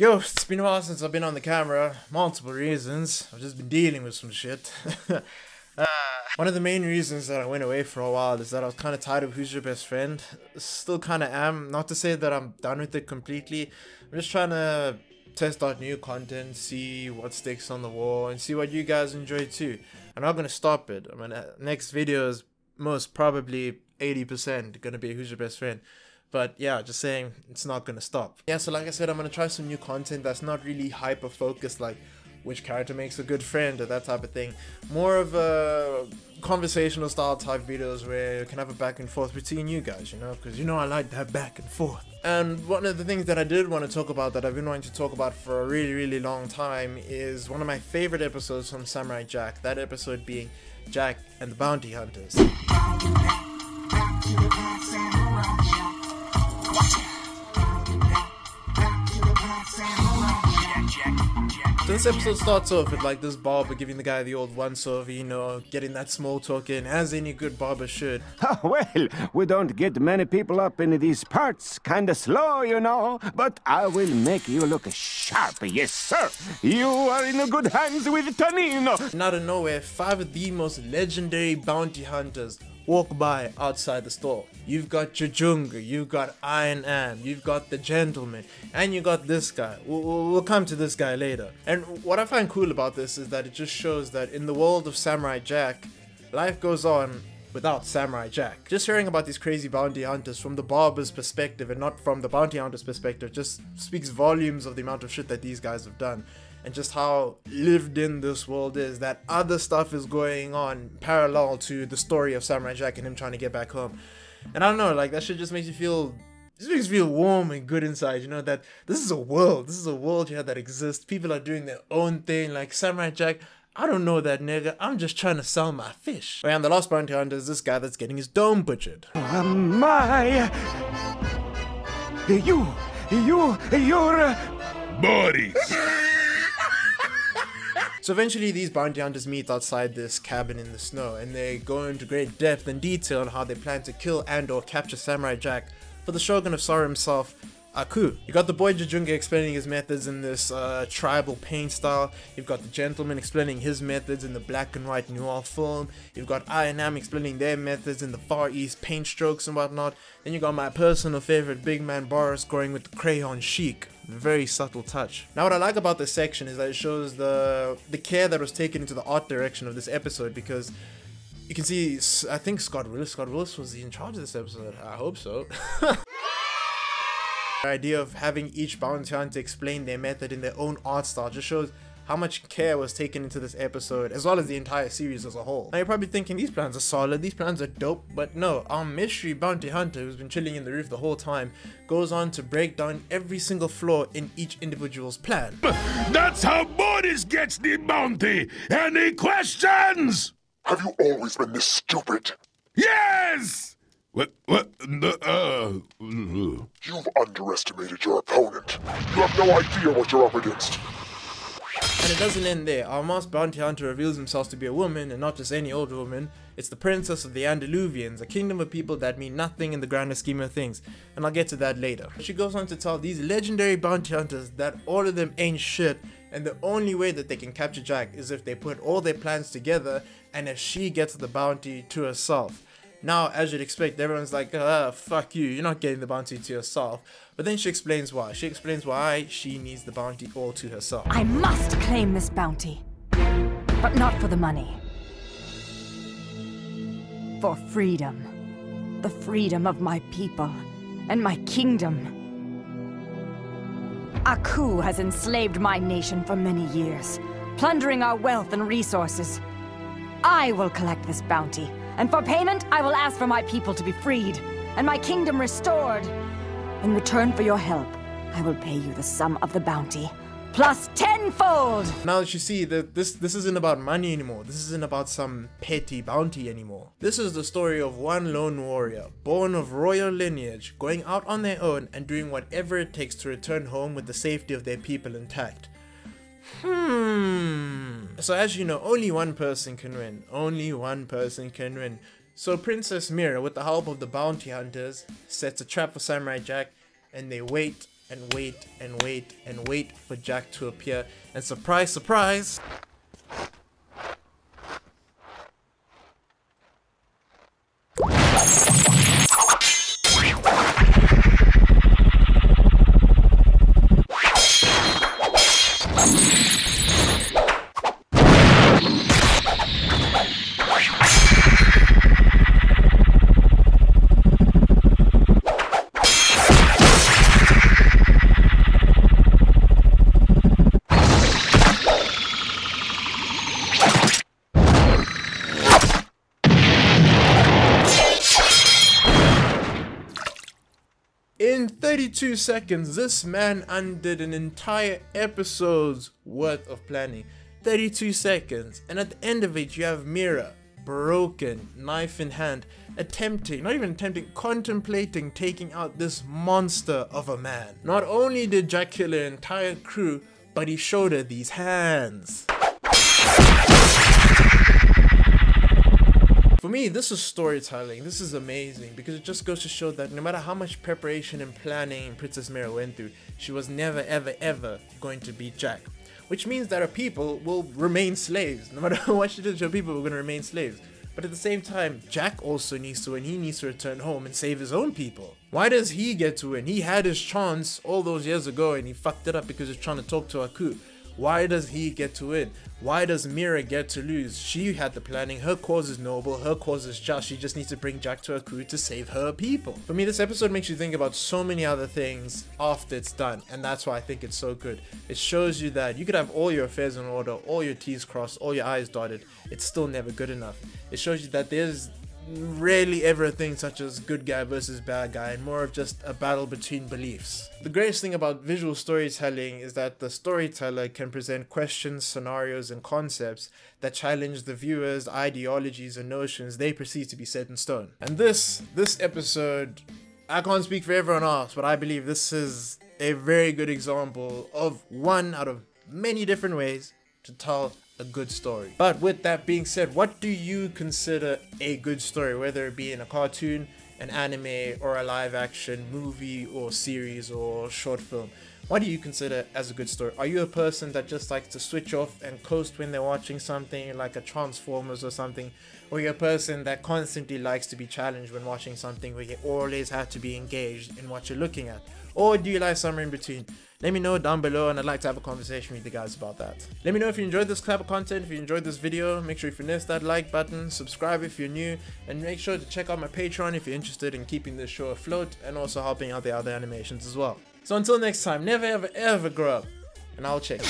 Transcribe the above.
Yo, it's been a while since I've been on the camera. Multiple reasons. I've just been dealing with some shit. One of the main reasons that I went away for a while is that I was kind of tired of Who's Your Best Friend. Still kind of am. Not to say that I'm done with it completely. I'm just trying to test out new content, see what sticks on the wall, and see what you guys enjoy too. I'm not going to stop it. I mean, next video is most probably 80% going to be Who's Your Best Friend. But yeah, just saying, it's not gonna stop. Yeah, so like I said, I'm gonna try some new content that's not really hyper focused, like which character makes a good friend or that type of thing. More of a conversational style type videos where you can have a back and forth between you guys, you know, because you know I like that back and forth. And one of the things that I did want to talk about, that I've been wanting to talk about for a really long time, is one of my favorite episodes from Samurai Jack. That episode being Jack and the Bounty Hunters. So this episode starts off with like this barber giving the guy the old once over, you know, getting that small talk in, as any good barber should. Well, we don't get many people up in these parts, kinda slow, you know, but I will make you look sharp, yes sir. You are in good hands with Tonino. And out of nowhere, 5 of the most legendary bounty hunters walk by outside the store. You've got Jujunga, you've got Iron Am, you've got the Gentleman, and you got this guy. We'll come to this guy later. And what I find cool about this is that it just shows that in the world of Samurai Jack, life goes on without Samurai Jack. Just hearing about these crazy bounty hunters from the barber's perspective and not from the bounty hunter's perspective just speaks volumes of the amount of shit that these guys have done. And just how lived in this world is, that other stuff is going on parallel to the story of Samurai Jack and him trying to get back home. And I don't know, like that shit just makes you feel, warm and good inside, you know, that this is a world here that exists. People are doing their own thing, like Samurai Jack. I don't know that nigga, I'm just trying to sell my fish. And the last bounty hunter is this guy that's getting his dome butchered. My... Your... Buddies! So eventually these bounty hunters meet outside this cabin in the snow, and they go into great depth and detail on how they plan to kill and or capture Samurai Jack for the Shogun of Sorrow himself, Aku. You got the boy Jujunga explaining his methods in this tribal paint style. You've got the Gentleman explaining his methods in the black and white noir film. You've got Iron Am explaining their methods in the Far East paint strokes and whatnot. Then you got my personal favorite big man Boris scoring with the crayon chic. Very subtle touch. Now what I like about this section is that it shows the care that was taken into the art direction of this episode, because you can see, I think Scott Willis was in charge of this episode. I hope so. The idea of having each bounty hunter explain their method in their own art style just shows how much care was taken into this episode, as well as the entire series as a whole. Now you're probably thinking these plans are solid, these plans are dope, but no, our mystery bounty hunter, who's been chilling in the roof the whole time, goes on to break down every single flaw in each individual's plan. That's how Boris gets the bounty! Any questions? Have you always been this stupid? Yes! What? You've underestimated your opponent. You have no idea what you're up against. And it doesn't end there. Our masked bounty hunter reveals himself to be a woman, and not just any old woman. It's the princess of the Andaluvians, a kingdom of people that mean nothing in the grander scheme of things, and I'll get to that later. She goes on to tell these legendary bounty hunters that all of them ain't shit, and the only way that they can capture Jack is if they put all their plans together, and if she gets the bounty to herself. Now, as you'd expect, everyone's like, fuck you, you're not getting the bounty to yourself. But then she explains why. She explains why she needs the bounty all to herself. I must claim this bounty, but not for the money. For freedom. The freedom of my people and my kingdom. Aku has enslaved my nation for many years, plundering our wealth and resources. I will collect this bounty, and for payment, I will ask for my people to be freed, and my kingdom restored. In return for your help, I will pay you the sum of the bounty, plus tenfold! Now that you see that this isn't about money anymore, this isn't about some petty bounty anymore. This is the story of one lone warrior, born of royal lineage, going out on their own and doing whatever it takes to return home with the safety of their people intact. So as you know, only one person can win. Only one person can win. So Princess Mira, with the help of the bounty hunters, sets a trap for Samurai Jack, and they wait and wait and wait and wait for Jack to appear, and surprise, surprise, in 32 seconds, this man undid an entire episode's worth of planning. 32 seconds. And at the end of it, you have Mira, broken, knife in hand, attempting, not even attempting, contemplating taking out this monster of a man. Not only did Jack kill her entire crew, but he showed her these hands. For me, this is storytelling. This is amazing because it just goes to show that no matter how much preparation and planning Princess Mira went through, she was never ever ever going to beat Jack. Which means that her people will remain slaves. No matter what she did, her people were going to remain slaves. But at the same time, Jack also needs to win. He needs to return home and save his own people. Why does he get to win? He had his chance all those years ago and he fucked it up because he was trying to talk to Aku. Why does he get to win? Why does Mira get to lose? She had the planning, her cause is noble, her cause is just, she just needs to bring Jack to her crew to save her people. For me, this episode makes you think about so many other things after it's done, and that's why I think it's so good. It shows you that you could have all your affairs in order, all your T's crossed, all your I's dotted, it's still never good enough. It shows you that there's rarely ever a thing such as good guy versus bad guy, and more of just a battle between beliefs. The greatest thing about visual storytelling is that the storyteller can present questions, scenarios, and concepts that challenge the viewer's ideologies and notions they perceive to be set in stone. And this episode, I can't speak for everyone else, but I believe this is a very good example of one out of many different ways to tell a good story. But with that being said, what do you consider a good story, whether it be in a cartoon, an anime, or a live action movie or series or short film? What do you consider as a good story? Are you a person that just likes to switch off and coast when they're watching something like a Transformers or something? Or you're a person that constantly likes to be challenged when watching something where you always have to be engaged in what you're looking at? Or do you like somewhere in between? Let me know down below and I'd like to have a conversation with you guys about that. Let me know if you enjoyed this type of content, if you enjoyed this video. Make sure you finish that like button, subscribe if you're new, and make sure to check out my Patreon if you're interested in keeping this show afloat and also helping out the other animations as well. So until next time, never ever ever grow up, and I'll check.